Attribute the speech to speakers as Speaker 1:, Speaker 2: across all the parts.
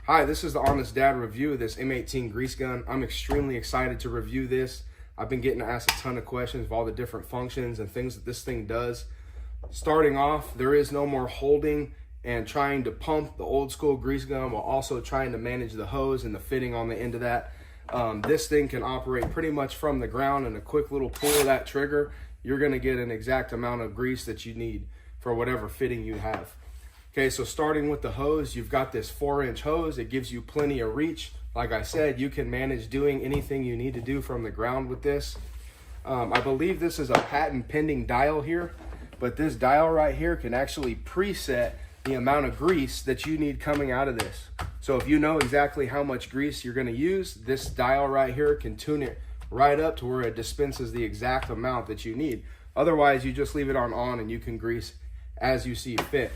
Speaker 1: Hi, this is the Honest Dad review of this M18 grease gun. I'm extremely excited to review this. I've been getting asked a ton of questions of all the different functions and things that this thing does. Starting off, there is no more holding and trying to pump the old school grease gun while also trying to manage the hose and the fitting on the end of that. This thing can operate pretty much from the ground, and a quick little pull of that trigger, you're gonna get an exact amount of grease that you need for whatever fitting you have. Okay, so starting with the hose, you've got this 4-inch hose. It gives you plenty of reach. Like I said, you can manage doing anything you need to do from the ground with this. I believe this is a patent pending dial here, but this dial right here can actually preset the amount of grease that you need coming out of this. So if you know exactly how much grease you're gonna use, this dial right here can tune it right up to where it dispenses the exact amount that you need. Otherwise, you just leave it on and you can grease as you see fit.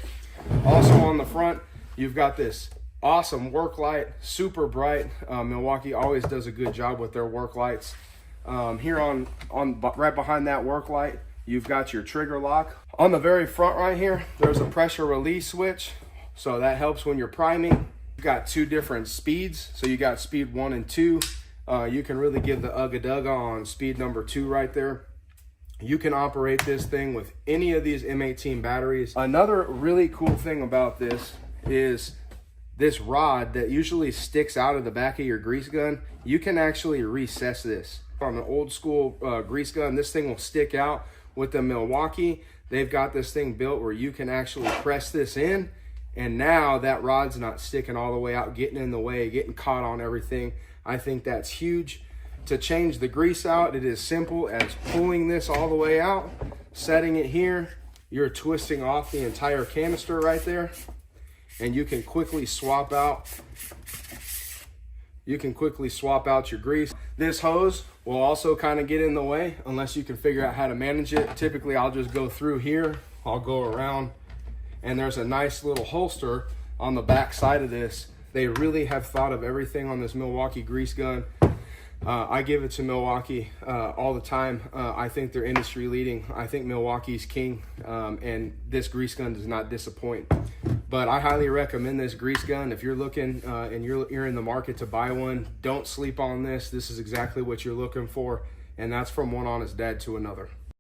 Speaker 1: Also on the front, you've got this awesome work light, super bright. Milwaukee always does a good job with their work lights. Here on right behind that work light, you've got your trigger lock. On the very front right here, there's a pressure release switch, so that helps when you're priming. You've got 2 different speeds, so you got speed 1 and 2. You can really give the ugga-dugga on speed number 2 right there. You can operate this thing with any of these M18 batteries. Another really cool thing about this is this rod that usually sticks out of the back of your grease gun. You can actually recess this. On an old school grease gun, this thing will stick out. With the Milwaukee, they've got this thing built where you can actually press this in, and now that rod's not sticking all the way out, getting in the way, getting caught on everything. I think that's huge. To change the grease out, it is simple as pulling this all the way out, setting it here. You're twisting off the entire canister right there, and you can quickly swap out. You can quickly swap out your grease. This hose will also kind of get in the way unless you can figure out how to manage it. Typically, I'll just go through here. I'll go around, and there's a nice little holster on the back side of this. They really have thought of everything on this Milwaukee grease gun. I give it to Milwaukee all the time. I think they're industry leading. I think Milwaukee's king, and this grease gun does not disappoint. But I highly recommend this grease gun. If you're looking and you're in the market to buy one, don't sleep on this. This is exactly what you're looking for, and that's from one honest dad to another.